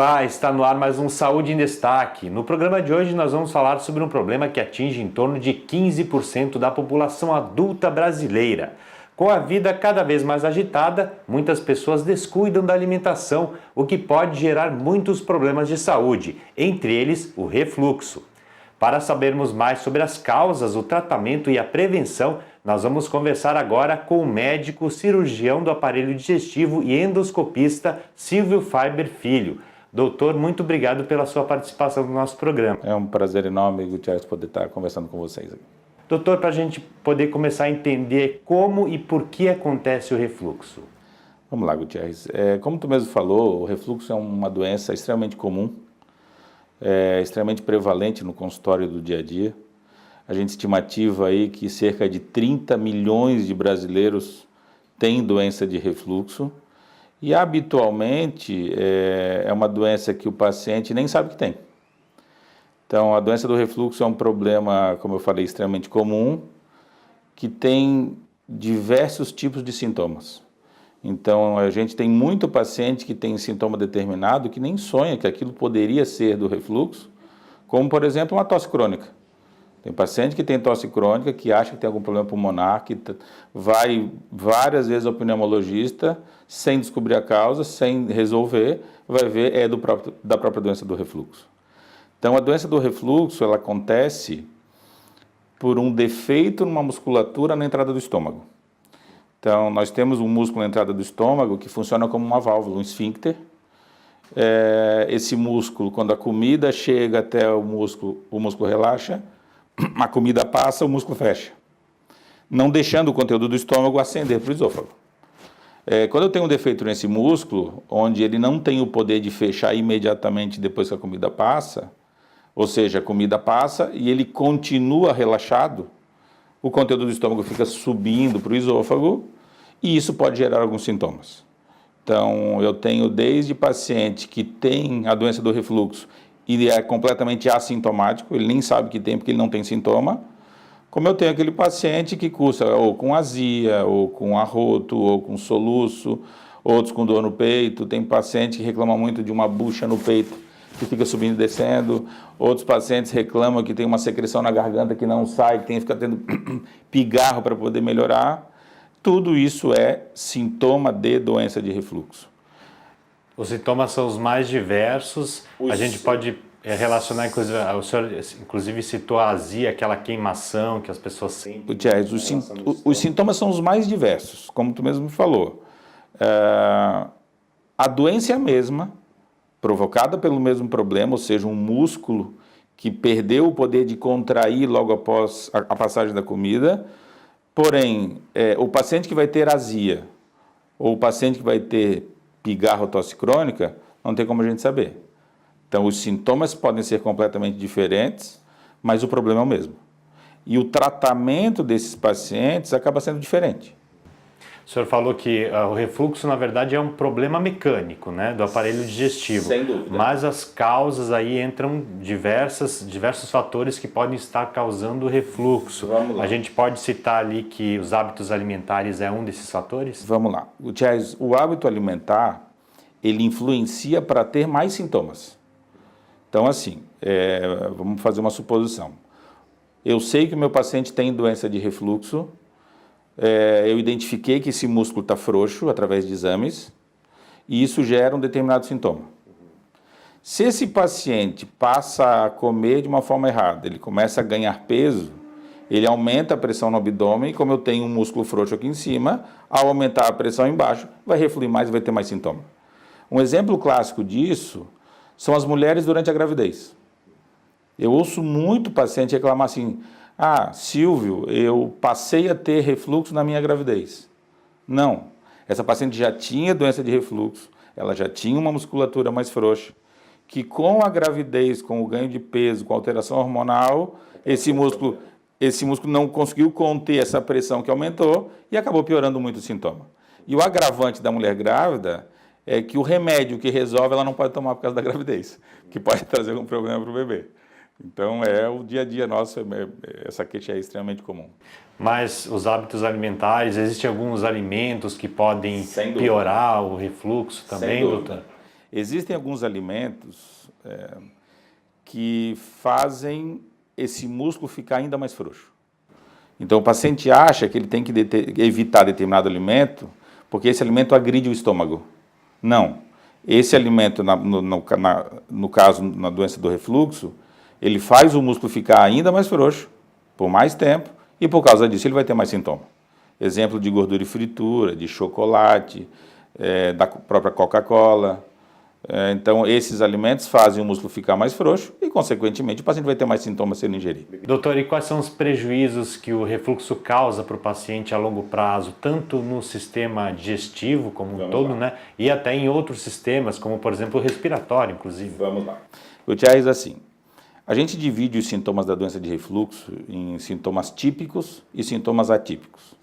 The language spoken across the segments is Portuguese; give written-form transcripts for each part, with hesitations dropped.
Olá, está no ar mais um Saúde em Destaque. No programa de hoje nós vamos falar sobre um problema que atinge em torno de 15% da população adulta brasileira. Com a vida cada vez mais agitada, muitas pessoas descuidam da alimentação, o que pode gerar muitos problemas de saúde, entre eles o refluxo. Para sabermos mais sobre as causas, o tratamento e a prevenção, nós vamos conversar agora com o médico cirurgião do aparelho digestivo e endoscopista Silvio Faiber Filho. Doutor, muito obrigado pela sua participação no nosso programa. É um prazer enorme, Gutierrez, poder estar conversando com vocês aqui. Doutor, para a gente poder começar a entender como e por que acontece o refluxo. Vamos lá, Gutierrez. Como tu mesmo falou, o refluxo é uma doença extremamente comum, extremamente prevalente no consultório do dia a dia. A gente estimativa aí que cerca de 30 milhões de brasileiros têm doença de refluxo. E habitualmente é uma doença que o paciente nem sabe que tem. Então, a doença do refluxo é um problema, como eu falei, extremamente comum, que tem diversos tipos de sintomas. Então, a gente tem muito paciente que tem sintoma determinado que nem sonha que aquilo poderia ser do refluxo, como, por exemplo, uma tosse crônica. Tem paciente que tem tosse crônica, que acha que tem algum problema pulmonar, que vai várias vezes ao pneumologista, sem descobrir a causa, sem resolver, vai ver da própria doença do refluxo. Então, a doença do refluxo, ela acontece por um defeito numa musculatura na entrada do estômago. Então, nós temos um músculo na entrada do estômago que funciona como uma válvula, um esfíncter. Esse músculo, quando a comida chega até o músculo relaxa, a comida passa, o músculo fecha, não deixando o conteúdo do estômago ascender para o esôfago. Quando eu tenho um defeito nesse músculo, onde ele não tem o poder de fechar imediatamente depois que a comida passa, ou seja, a comida passa e ele continua relaxado, o conteúdo do estômago fica subindo para o esôfago e isso pode gerar alguns sintomas. Então, eu tenho desde paciente que tem a doença do refluxo e é completamente assintomático, ele nem sabe que tem porque ele não tem sintoma, como eu tenho aquele paciente que cursa ou com azia, ou com arroto, ou com soluço, outros com dor no peito, tem paciente que reclama muito de uma bucha no peito, que fica subindo e descendo, outros pacientes reclamam que tem uma secreção na garganta que não sai, que tem que ficar tendo pigarro para poder melhorar. Tudo isso é sintoma de doença de refluxo. Os sintomas são os mais diversos, a gente pode relacionar, inclusive, o senhor inclusive citou a azia, aquela queimação que as pessoas sentem. Gutierrez, os sintomas são os mais diversos, como tu mesmo falou. A doença é a mesma, provocada pelo mesmo problema, ou seja, um músculo que perdeu o poder de contrair logo após a passagem da comida, porém, o paciente que vai ter azia, ou o paciente que vai ter pigarro ou tosse crônica, não tem como a gente saber. Então, os sintomas podem ser completamente diferentes, mas o problema é o mesmo. E o tratamento desses pacientes acaba sendo diferente. O senhor falou que o refluxo, na verdade, é um problema mecânico, né, do aparelho digestivo. Sem dúvida. Mas as causas aí entram diversos fatores que podem estar causando o refluxo. Vamos lá. A gente pode citar ali que os hábitos alimentares é um desses fatores? Vamos lá. Gutierrez, o hábito alimentar, ele influencia para ter mais sintomas. Então, assim, vamos fazer uma suposição. Eu sei que o meu paciente tem doença de refluxo, eu identifiquei que esse músculo está frouxo através de exames, e isso gera um determinado sintoma. Se esse paciente passa a comer de uma forma errada, ele começa a ganhar peso, ele aumenta a pressão no abdômen, e como eu tenho um músculo frouxo aqui em cima, ao aumentar a pressão embaixo, vai refluir mais e vai ter mais sintoma. Um exemplo clássico disso são as mulheres durante a gravidez. Eu ouço muito paciente reclamar assim: Silvio, eu passei a ter refluxo na minha gravidez. Não, essa paciente já tinha doença de refluxo, ela já tinha uma musculatura mais frouxa, que com a gravidez, com o ganho de peso, com a alteração hormonal, esse músculo não conseguiu conter essa pressão que aumentou e acabou piorando muito o sintoma. E o agravante da mulher grávida é que o remédio que resolve ela não pode tomar por causa da gravidez, que pode trazer algum problema para o bebê. Então, o dia a dia nosso, essa queixa é extremamente comum. Mas os hábitos alimentares, existem alguns alimentos que podem piorar o refluxo também, doutor? Existem alguns alimentos que fazem esse músculo ficar ainda mais frouxo. Então, o paciente acha que ele tem que evitar determinado alimento porque esse alimento agride o estômago. Não. Esse alimento, no caso, na doença do refluxo, ele faz o músculo ficar ainda mais frouxo, por mais tempo, e por causa disso ele vai ter mais sintoma. Exemplo de gordura e fritura, de chocolate, da própria Coca-Cola. Então, esses alimentos fazem o músculo ficar mais frouxo e, consequentemente, o paciente vai ter mais sintomas sendo ingerido. Doutor, e quais são os prejuízos que o refluxo causa para o paciente a longo prazo, tanto no sistema digestivo como um todo, né? E até em outros sistemas, como, por exemplo, o respiratório, inclusive? Vamos lá. Gutierrez, assim, a gente divide os sintomas da doença de refluxo em sintomas típicos e sintomas atípicos.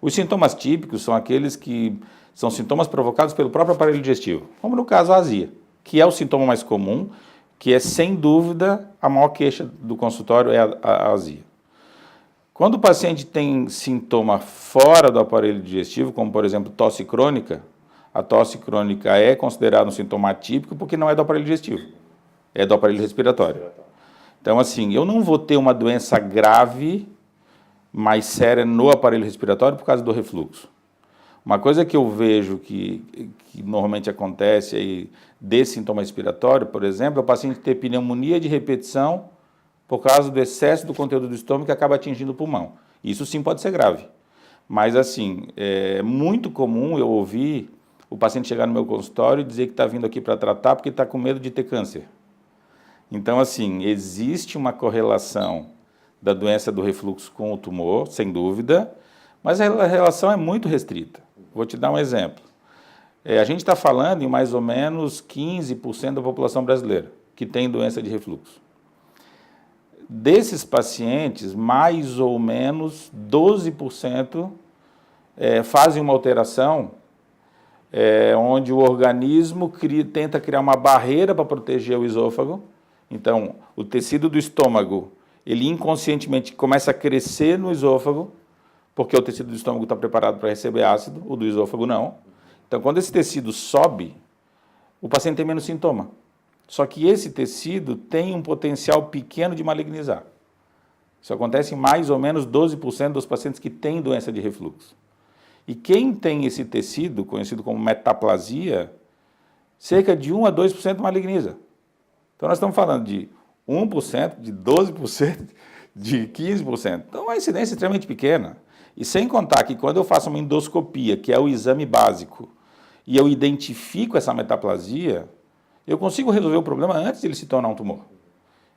Os sintomas típicos são aqueles que são sintomas provocados pelo próprio aparelho digestivo, como no caso a azia, que é o sintoma mais comum, que é sem dúvida a maior queixa do consultório é a azia. Quando o paciente tem sintoma fora do aparelho digestivo, como por exemplo tosse crônica, a tosse crônica é considerada um sintoma atípico porque não é do aparelho digestivo, é do aparelho respiratório. Então assim, eu não vou ter uma doença grave mais séria no aparelho respiratório por causa do refluxo. Uma coisa que eu vejo que normalmente acontece aí desse sintoma respiratório, por exemplo, é o paciente ter pneumonia de repetição por causa do excesso do conteúdo do estômago que acaba atingindo o pulmão. Isso sim pode ser grave. Mas assim, é muito comum eu ouvir o paciente chegar no meu consultório e dizer que está vindo aqui para tratar porque está com medo de ter câncer. Então assim, existe uma correlação da doença do refluxo com o tumor, sem dúvida, mas a relação é muito restrita. Vou te dar um exemplo. A gente está falando em mais ou menos 15% da população brasileira que tem doença de refluxo. Desses pacientes, mais ou menos 12% fazem uma alteração onde o organismo tenta criar uma barreira para proteger o esôfago. Então, o tecido do estômago, ele inconscientemente começa a crescer no esôfago, porque o tecido do estômago está preparado para receber ácido, o do esôfago não. Então, quando esse tecido sobe, o paciente tem menos sintoma. Só que esse tecido tem um potencial pequeno de malignizar. Isso acontece em mais ou menos 12% dos pacientes que têm doença de refluxo. E quem tem esse tecido, conhecido como metaplasia, cerca de 1 a 2% maligniza. Então, nós estamos falando de 1%, de 12%, de 15%. Então, é uma incidência extremamente pequena. E sem contar que quando eu faço uma endoscopia, que é o exame básico, e eu identifico essa metaplasia, eu consigo resolver o problema antes de ele se tornar um tumor.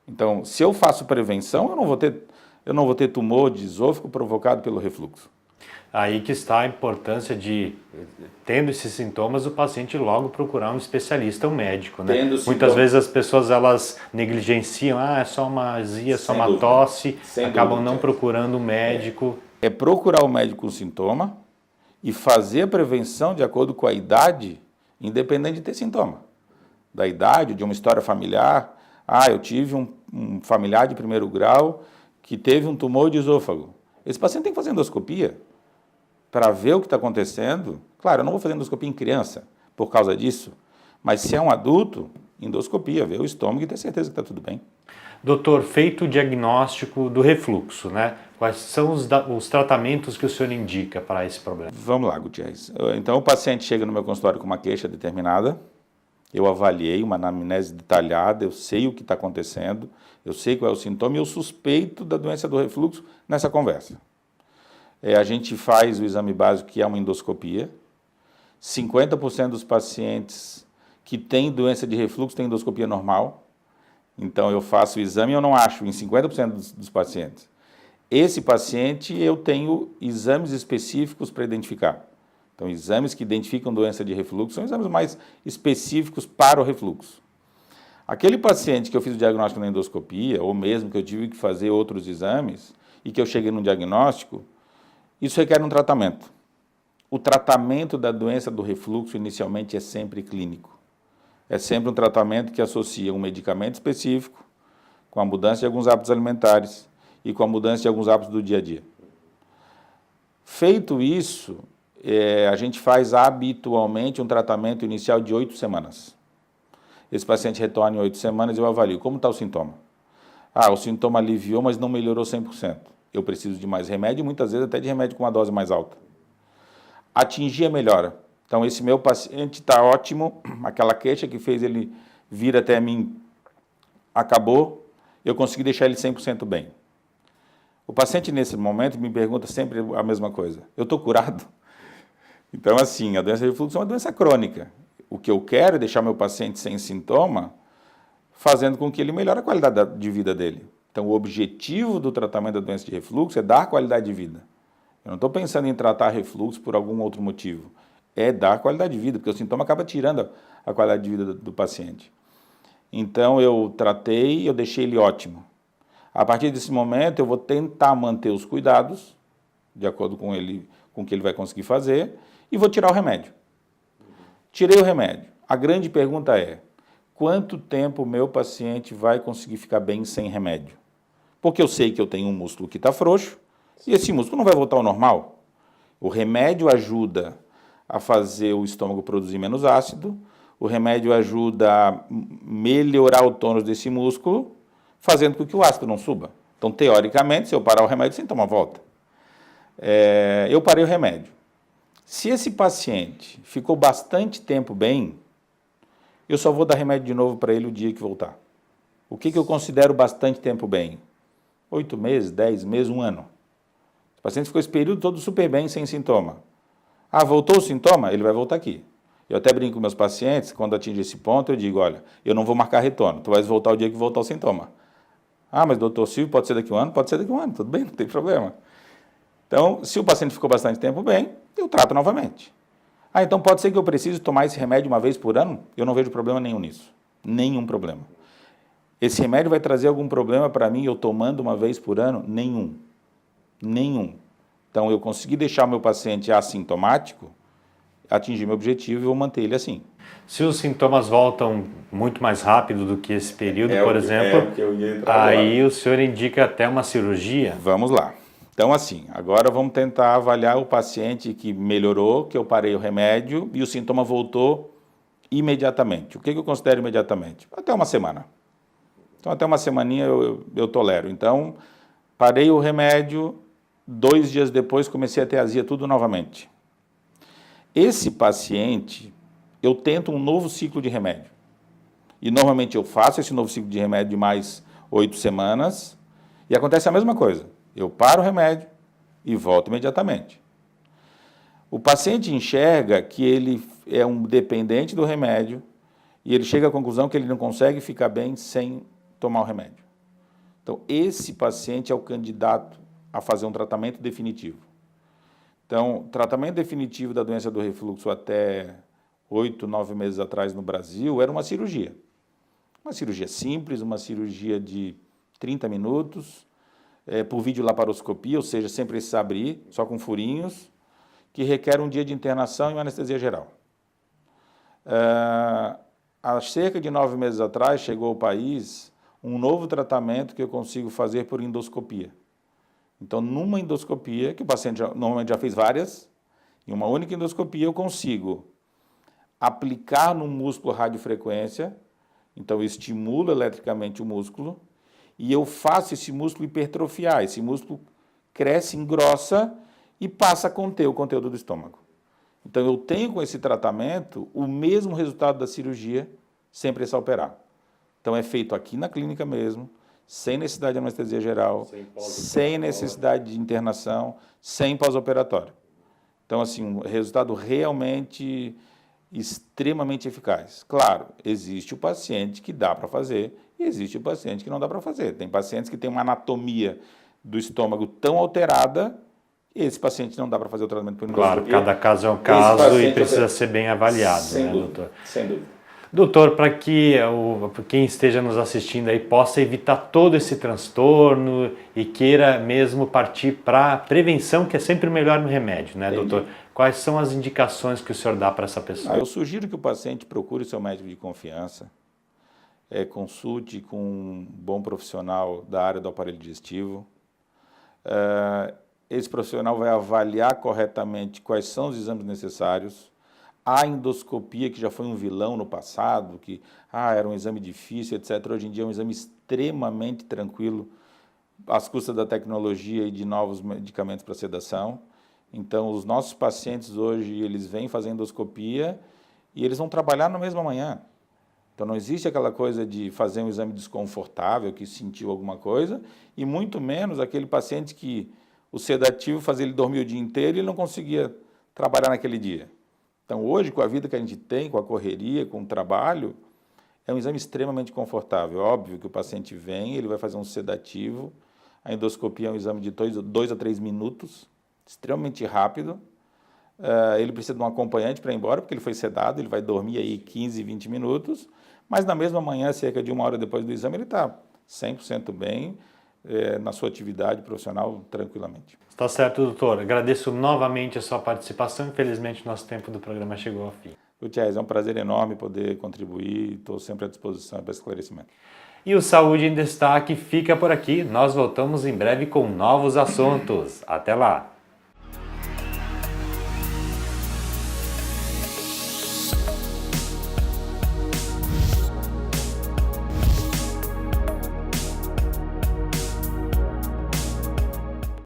Então, se eu faço prevenção, eu não vou ter tumor de esôfago provocado pelo refluxo. Aí que está a importância de, tendo esses sintomas, o paciente logo procurar um especialista, um médico, né? Muitas vezes as pessoas elas negligenciam, é só uma azia, só uma tosse, acabam não procurando um médico. É procurar o médico com sintoma e fazer a prevenção de acordo com a idade, independente de ter sintoma. Da idade, de uma história familiar. Eu tive um familiar de primeiro grau que teve um tumor de esôfago. Esse paciente tem que fazer endoscopia para ver o que está acontecendo. Claro, eu não vou fazer endoscopia em criança por causa disso, mas se é um adulto, endoscopia, ver o estômago e ter certeza que está tudo bem. Doutor, feito o diagnóstico do refluxo, né? Quais são os tratamentos que o senhor indica para esse problema? Vamos lá, Gutierrez. Então, o paciente chega no meu consultório com uma queixa determinada, eu avaliei uma anamnese detalhada, eu sei o que está acontecendo, eu sei qual é o sintoma e eu suspeito da doença do refluxo nessa conversa. A gente faz o exame básico, que é uma endoscopia. 50% dos pacientes que têm doença de refluxo têm endoscopia normal. Então, eu faço o exame e eu não acho em 50% dos pacientes. Esse paciente, eu tenho exames específicos para identificar. Então, exames que identificam doença de refluxo são exames mais específicos para o refluxo. Aquele paciente que eu fiz o diagnóstico na endoscopia, ou mesmo que eu tive que fazer outros exames, e que eu cheguei no diagnóstico, isso requer um tratamento. O tratamento da doença do refluxo, inicialmente, é sempre clínico. É sempre um tratamento que associa um medicamento específico com a mudança de alguns hábitos alimentares e com a mudança de alguns hábitos do dia a dia. Feito isso, a gente faz habitualmente um tratamento inicial de 8 semanas. esse paciente retorna em 8 semanas e eu avalio. Como está o sintoma? Ah, o sintoma aliviou, mas não melhorou 100%. Eu preciso de mais remédio, muitas vezes até de remédio com uma dose mais alta. Atingir a melhora. Então, esse meu paciente está ótimo, aquela queixa que fez ele vir até mim acabou, eu consegui deixar ele 100% bem. O paciente, nesse momento, me pergunta sempre a mesma coisa. Eu estou curado? Então, assim, a doença de refluxo é uma doença crônica. O que eu quero é deixar meu paciente sem sintoma, fazendo com que ele melhore a qualidade de vida dele. Então, o objetivo do tratamento da doença de refluxo é dar qualidade de vida. Eu não estou pensando em tratar refluxo por algum outro motivo. É dar qualidade de vida, porque o sintoma acaba tirando a qualidade de vida do paciente. Então, eu tratei, eu deixei ele ótimo. A partir desse momento, eu vou tentar manter os cuidados, de acordo com o que ele vai conseguir fazer, e vou tirar o remédio. Tirei o remédio. A grande pergunta é, quanto tempo o meu paciente vai conseguir ficar bem sem remédio? Porque eu sei que eu tenho um músculo que está frouxo, e esse músculo não vai voltar ao normal. O remédio ajuda a fazer o estômago produzir menos ácido, o remédio ajuda a melhorar o tônus desse músculo, fazendo com que o ácido não suba. Então, teoricamente, se eu parar o remédio, o sintoma volta. Eu parei o remédio. Se esse paciente ficou bastante tempo bem, eu só vou dar remédio de novo para ele o dia que voltar. O que eu considero bastante tempo bem? 8 meses, 10 meses, 1 ano. O paciente ficou esse período todo super bem, sem sintoma. Ah, voltou o sintoma? Ele vai voltar aqui. Eu até brinco com meus pacientes, quando atinge esse ponto, eu digo, olha, eu não vou marcar retorno, tu vais voltar o dia que voltar o sintoma. Ah, mas doutor Silvio, pode ser daqui a 1 ano? Pode ser daqui a 1 ano, tudo bem, não tem problema. Então, se o paciente ficou bastante tempo bem, eu trato novamente. Ah, então pode ser que eu precise tomar esse remédio uma vez por ano? Eu não vejo problema nenhum nisso. Nenhum problema. Esse remédio vai trazer algum problema para mim eu tomando uma vez por ano? Nenhum. Nenhum. Então, eu consegui deixar o meu paciente assintomático, atingir meu objetivo e vou manter ele assim. Se os sintomas voltam muito mais rápido do que esse período, por exemplo, aí agora o senhor indica até uma cirurgia? Vamos lá. Então, assim, agora vamos tentar avaliar o paciente que melhorou, que eu parei o remédio e o sintoma voltou imediatamente. O que eu considero imediatamente? Até uma semana. Então, até uma semaninha eu tolero. Então, parei o remédio, 2 dias depois comecei a ter azia tudo novamente. Esse paciente, eu tento um novo ciclo de remédio. E normalmente eu faço esse novo ciclo de remédio de mais 8 semanas e acontece a mesma coisa. Eu paro o remédio e volto imediatamente. O paciente enxerga que ele é um dependente do remédio e ele chega à conclusão que ele não consegue ficar bem sem tomar o remédio. Então, esse paciente é o candidato a fazer um tratamento definitivo. Então, o tratamento definitivo da doença do refluxo até 8, 9 meses atrás no Brasil era uma cirurgia. Uma cirurgia simples, uma cirurgia de 30 minutos, por videolaparoscopia, ou seja, sem precisar abrir, só com furinhos, que requer um dia de internação e uma anestesia geral. Há cerca de 9 meses atrás chegou ao país um novo tratamento que eu consigo fazer por endoscopia. Então, numa endoscopia, que o paciente normalmente já fez várias, em uma única endoscopia eu consigo aplicar no músculo radiofrequência, então eu estimulo eletricamente o músculo, e eu faço esse músculo hipertrofiar, esse músculo cresce, engrossa e passa a conter o conteúdo do estômago. Então, eu tenho com esse tratamento o mesmo resultado da cirurgia sem precisar operar. Então, é feito aqui na clínica mesmo, sem necessidade de anestesia geral, sem necessidade de internação, sem pós-operatório. Então, assim, um resultado realmente extremamente eficaz. Claro, existe o paciente que dá para fazer e existe o paciente que não dá para fazer. Tem pacientes que têm uma anatomia do estômago tão alterada, e esse paciente não dá para fazer o tratamento por endoscopia. Claro, cada caso é um caso e precisa ser bem avaliado, sem né, dúvida, doutor? Sem dúvida. Doutor, para que quem esteja nos assistindo aí possa evitar todo esse transtorno e queira mesmo partir para a prevenção, que é sempre melhor no remédio, né, doutor? Quais são as indicações que o senhor dá para essa pessoa? Eu sugiro que o paciente procure o seu médico de confiança, consulte com um bom profissional da área do aparelho digestivo. Esse profissional vai avaliar corretamente quais são os exames necessários, A endoscopia, que já foi um vilão no passado, que era um exame difícil, etc. Hoje em dia é um exame extremamente tranquilo, às custas da tecnologia e de novos medicamentos para sedação. Então, os nossos pacientes hoje, eles vêm fazer endoscopia e eles vão trabalhar na mesma manhã. Então, não existe aquela coisa de fazer um exame desconfortável, que sentiu alguma coisa, e muito menos aquele paciente que o sedativo fazia ele dormir o dia inteiro e ele não conseguia trabalhar naquele dia. Então, hoje, com a vida que a gente tem, com a correria, com o trabalho, é um exame extremamente confortável. Óbvio que o paciente vem, ele vai fazer um sedativo, a endoscopia é um exame de 2 a 3 minutos, extremamente rápido. Ele precisa de um acompanhante para ir embora, porque ele foi sedado, ele vai dormir aí 15, 20 minutos, mas na mesma manhã, cerca de 1 hora depois do exame, ele está 100% bem, na sua atividade profissional, tranquilamente. Está certo, doutor. Agradeço novamente a sua participação. Infelizmente, nosso tempo do programa chegou ao fim. Gutiérrez, é um prazer enorme poder contribuir, estou sempre à disposição para esclarecimento. E o Saúde em Destaque fica por aqui. Nós voltamos em breve com novos assuntos. Até lá!